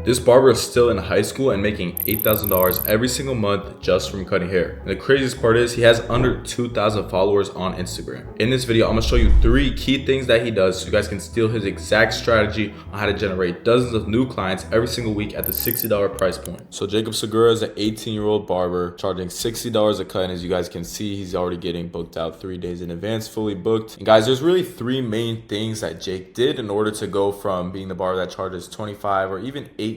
This barber is still in high school and making $8,000 every single month just from cutting hair. And the craziest part is he has under 2,000 followers on Instagram. In this video, I'm gonna show you 3 key things that he does so you guys can steal his exact strategy on how to generate dozens of new clients every single week at the $60 price point. So Jacob Segura is an 18-year-old barber charging $60 a cut, and as you guys can see, he's already getting booked out 3 days in advance, fully booked. And guys, there's really 3 main things that Jake did in order to go from being the barber that charges $25 or even $18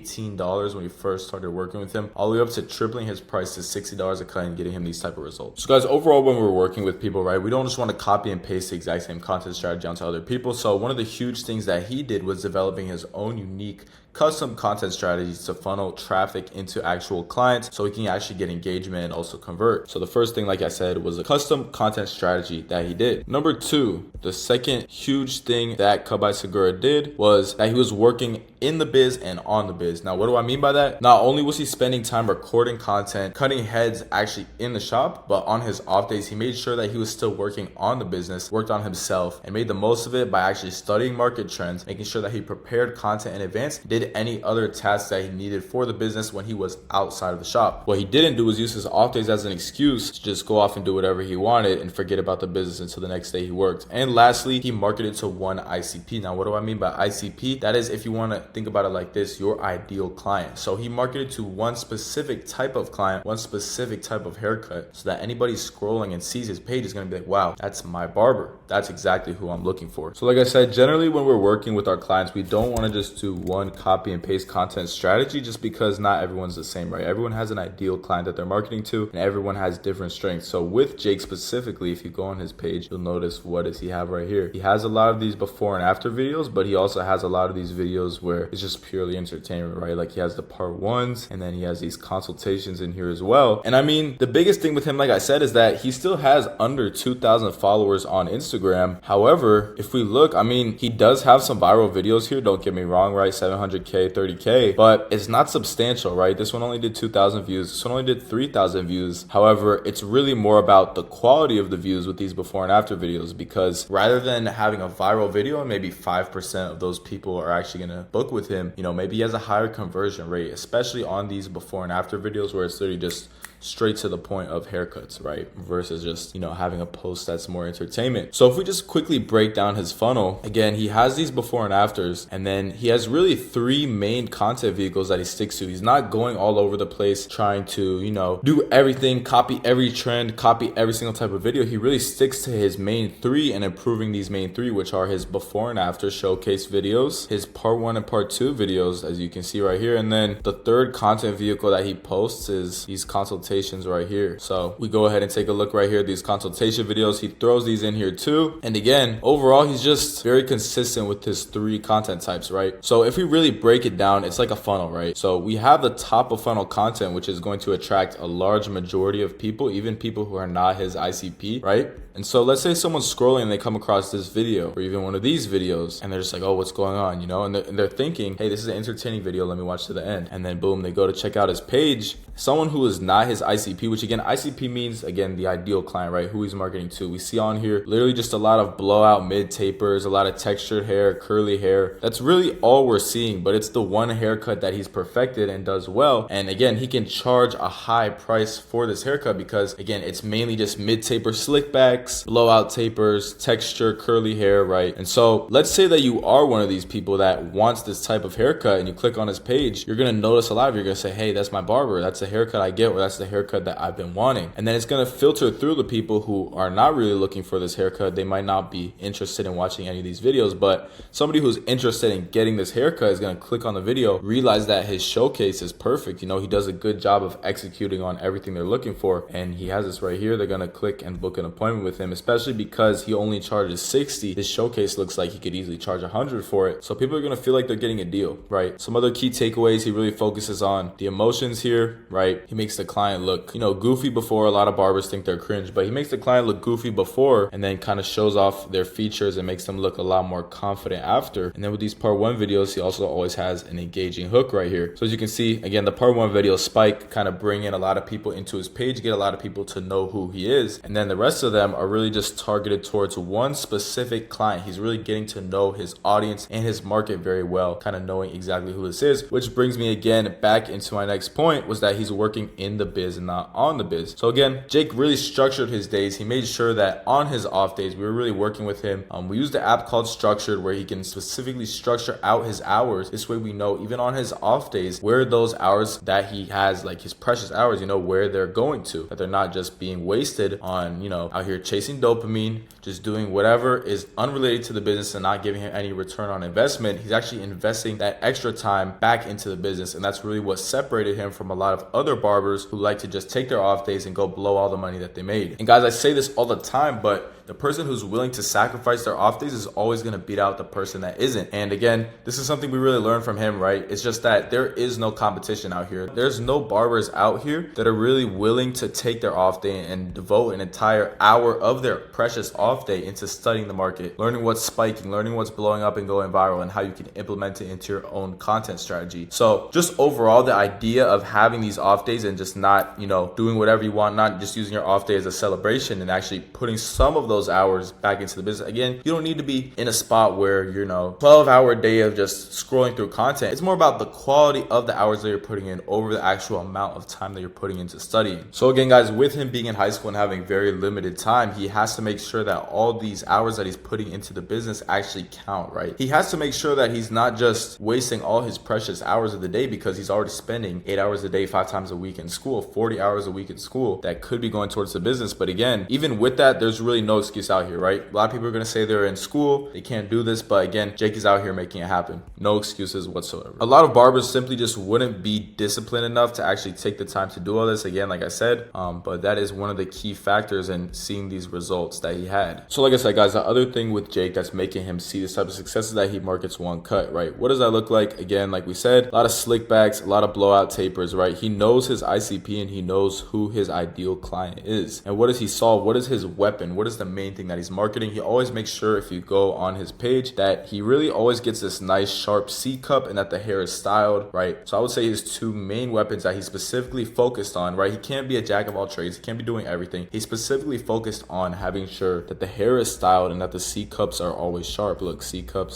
when we first started working with him, all the way up to tripling his price to $60 a cut and getting him these type of results. So guys, overall, when we're working with people, right, we don't just want to copy and paste the exact same content strategy onto other people. So one of the huge things that he did was developing his own unique custom content strategies to funnel traffic into actual clients so he can actually get engagement and also convert. So the first thing, like I said, was a custom content strategy that he did. Number 2, the second huge thing that Jacob Segura did was that he was working in the biz and on the biz. Now, what do I mean by that? Not only was he spending time recording content, cutting heads actually in the shop, but on his off days, he made sure that he was still working on the business, worked on himself, and made the most of it by actually studying market trends, making sure that he prepared content in advance, did any other tasks that he needed for the business when he was outside of the shop. What he didn't do was use his off days as an excuse to just go off and do whatever he wanted and forget about the business until the next day he worked. And lastly, he marketed to one ICP. Now, what do I mean by ICP? That is, if you want to think about it like this, your ideal client. So he marketed to one specific type of client, one specific type of haircut, so that anybody scrolling and sees his page is going to be like, wow, that's my barber. That's exactly who I'm looking for. So like I said, generally when we're working with our clients, we don't want to just do one copy and paste content strategy just because not everyone's the same, right? Everyone has an ideal client that they're marketing to, and everyone has different strengths. So with Jake specifically, if you go on his page, you'll notice, what does he have right here? He has a lot of these before and after videos, but he also has a lot of these videos where it's just purely entertainment, right? Like he has the part 1s, and then he has these consultations in here as well. And I mean, the biggest thing with him, like I said, is that he still has under 2,000 followers on Instagram. However, if we look, I mean, he does have some viral videos here, don't get me wrong, right? 700K, 30K, but it's not substantial, right? This one only did 2,000 views. This one only did 3,000 views. However, it's really more about the quality of the views with these before and after videos, because rather than having a viral video and maybe 5% of those people are actually going to book with him, you know, maybe he has a higher conversion rate, especially on these before and after videos where it's literally just straight to the point of haircuts, right? Versus just, you know, having a post that's more entertainment. So if we just quickly break down his funnel, again, he has these before and afters, and then he has really 3 main content vehicles that he sticks to. He's not going all over the place trying to, you know, do everything, copy every trend, copy every single type of video. He really sticks to his main 3 and improving these main 3, which are his before and after showcase videos, his part 1 and part 2 videos, as you can see right here. And then the third content vehicle that he posts is these consultations right here. So we go ahead and take a look right here, these consultation videos. He throws these in here too. And again, overall, he's just very consistent with his 3 content types, right? So if we really break it down, it's like a funnel, right? So we have the top of funnel content, which is going to attract a large majority of people, even people who are not his ICP, right? And so let's say someone's scrolling and they come across this video or even one of these videos, and they're just like, oh, what's going on? You know, and they're thinking, hey, this is an entertaining video. Let me watch to the end. And then boom, they go to check out his page. Someone who is not his ICP, which again, ICP means, again, the ideal client, right? Who he's marketing to. We see on here literally just a lot of blowout mid tapers, a lot of textured hair, curly hair. That's really all we're seeing, but it's the one haircut that he's perfected and does well. And again, he can charge a high price for this haircut because, again, it's mainly just mid taper slick backs, blowout tapers, texture, curly hair, right? And so let's say that you are one of these people that wants this type of haircut and you click on his page, you're going to notice a lot of, you're going to say, hey, that's my barber. That's the haircut I get, or that's the haircut that I've been wanting. And then it's going to filter through the people who are not really looking for this haircut. They might not be interested in watching any of these videos, but somebody who's interested in getting this haircut is going to click on the video, realize that his showcase is perfect. You know, he does a good job of executing on everything they're looking for. And he has this right here. They're going to click and book an appointment with him, especially because he only charges 60. His showcase looks like he could easily charge 100 for it. So people are going to feel like they're getting a deal, right? Some other key takeaways, he really focuses on the emotions here, right? He makes the client look, you know, goofy before. A lot of barbers think they're cringe, but he makes the client look goofy before and then kind of shows off their features and makes them look a lot more confident after. And then with these part 1 videos, he also always always has an engaging hook right here. So as you can see, again, the part 1 video spike kind of bring in a lot of people into his page, get a lot of people to know who he is, and then the rest of them are really just targeted towards one specific client. He's really getting to know his audience and his market very well, kind of knowing exactly who this is, which brings me again back into my next point, was that he's working in the biz and not on the biz. So again, Jake really structured his days. He made sure that on his off days, we were really working with him. We used the app called Structured, where he can specifically structure out his hours. This way we know even on his off days where those hours that he has, like his precious hours, where they're going to, that they're not just being wasted on, out here chasing dopamine, just doing whatever is unrelated to the business and not giving him any return on investment. He's actually investing that extra time back into the business. And that's really what separated him from a lot of other barbers who like to just take their off days and go blow all the money that they made. And guys, I say this all the time, but the person who's willing to sacrifice their off days is always going to beat out the person that isn't. And again, this is something we really learned from him, right? It's just that there is no competition out here. There's no barbers out here that are really willing to take their off day and devote an entire hour of their precious off day into studying the market, learning what's spiking, learning what's blowing up and going viral, and how you can implement it into your own content strategy. So just overall, the idea of having these off days and just not, doing whatever you want, not just using your off day as a celebration, and actually putting some of those hours back into the business. Again, you don't need to be in a spot where you're 12-hour day of just scrolling through content. It's more about the quality of the hours that you're putting in over the actual amount of time that you're putting into studying. So again, guys, with him being in high school and having very limited time, he has to make sure that all these hours that he's putting into the business actually count, right? He has to make sure that he's not just wasting all his precious hours of the day, because he's already spending 8 hours a day, 5 times a week in school, 40 hours a week in school that could be going towards the business. But again, even with that, there's really no excuse out here, right? A lot of people are going to say they're in school, they can't do this, but again, Jake is out here making it happen. No excuses whatsoever. A lot of barbers simply just wouldn't be disciplined enough to actually take the time to do all this, again, like I said, but that is one of the key factors in seeing these results that he had. So like I said, guys, the other thing with Jake that's making him see this type of success is that he markets one cut, right? What does that look like? Again, like we said, a lot of slick backs, a lot of blowout tapers, right? He knows his ICP and he knows who his ideal client is. And what does he solve? What is his weapon? What is the main thing that he's marketing? He always makes sure, if you go on his page, that he really always gets this nice sharp C cup and that the hair is styled, right? So I would say his two main weapons that he's specifically focused on, right? He can't be a jack of all trades. He can't be doing everything. He's specifically focused on having sure that the hair is styled and that the C cups are always sharp. Look, C cup,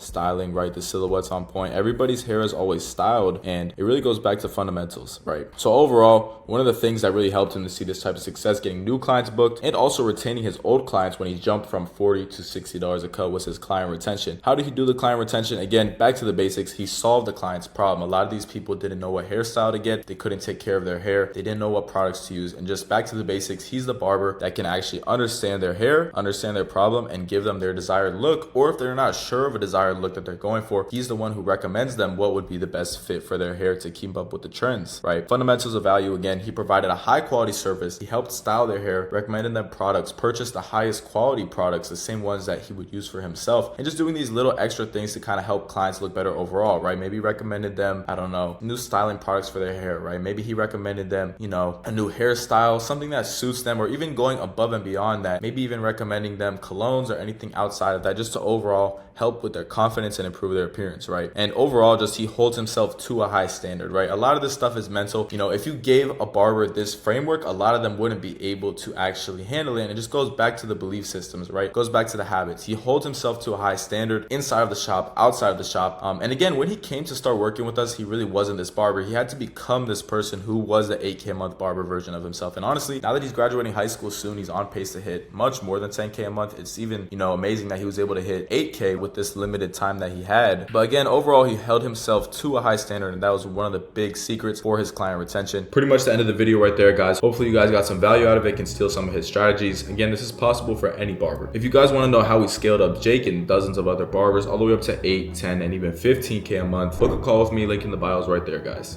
styling, right? The silhouette's on point. Everybody's hair is always styled, and it really goes back to fundamentals, right? So overall, one of the things that really helped him to see this type of success, getting new clients booked and also retaining his old clients when he jumped from $40 to $60 a cut, was his client retention. How did he do the client retention? Again, back to the basics. He solved the client's problem. A lot of these people didn't know what hairstyle to get. They couldn't take care of their hair. They didn't know what products to use. And just back to the basics, he's the barber that can actually understand their hair, understand their problem, and give them their desired look. Or if they're not sure of a desired look that they're going for, he's the one who recommends them what would be the best fit for their hair to keep up with the trends, right? Fundamentals of value. Again, he provided a high quality service. He helped style their hair, recommended them products, purchased the highest quality products, the same ones that he would use for himself, and just doing these little extra things to kind of help clients look better overall, right? Maybe recommended them, I don't know, new styling products for their hair, right? Maybe he recommended them, a new hairstyle, something that suits them, or even going above and beyond that, maybe even recommending them colognes or anything outside of that, just to overall help with their confidence and improve their appearance, right? And overall, just he holds himself to a high standard, right? A lot of this stuff is mental. If you gave a barber this framework, a lot of them wouldn't be able to actually handle it. And it just goes back to the belief systems, right? It goes back to the habits. He holds himself to a high standard inside of the shop, outside of the shop. And again, when he came to start working with us, he really wasn't this barber. He had to become this person who was the 8K a month barber version of himself. And honestly, now that he's graduating high school soon, he's on pace to hit much more than 10K a month. It's even, amazing that he was able to hit 8K with this limited time that he had. But again, overall, he held himself to a high standard, and that was one of the big secrets for his client retention. Pretty much the end of the video right there, guys. Hopefully you guys got some value out of it, can steal some of his strategies. Again, this is possible for any barber. If you guys want to know how we scaled up Jake and dozens of other barbers all the way up to 8, 10, and even 15K a month, book a call with me. Link in the bios right there, guys.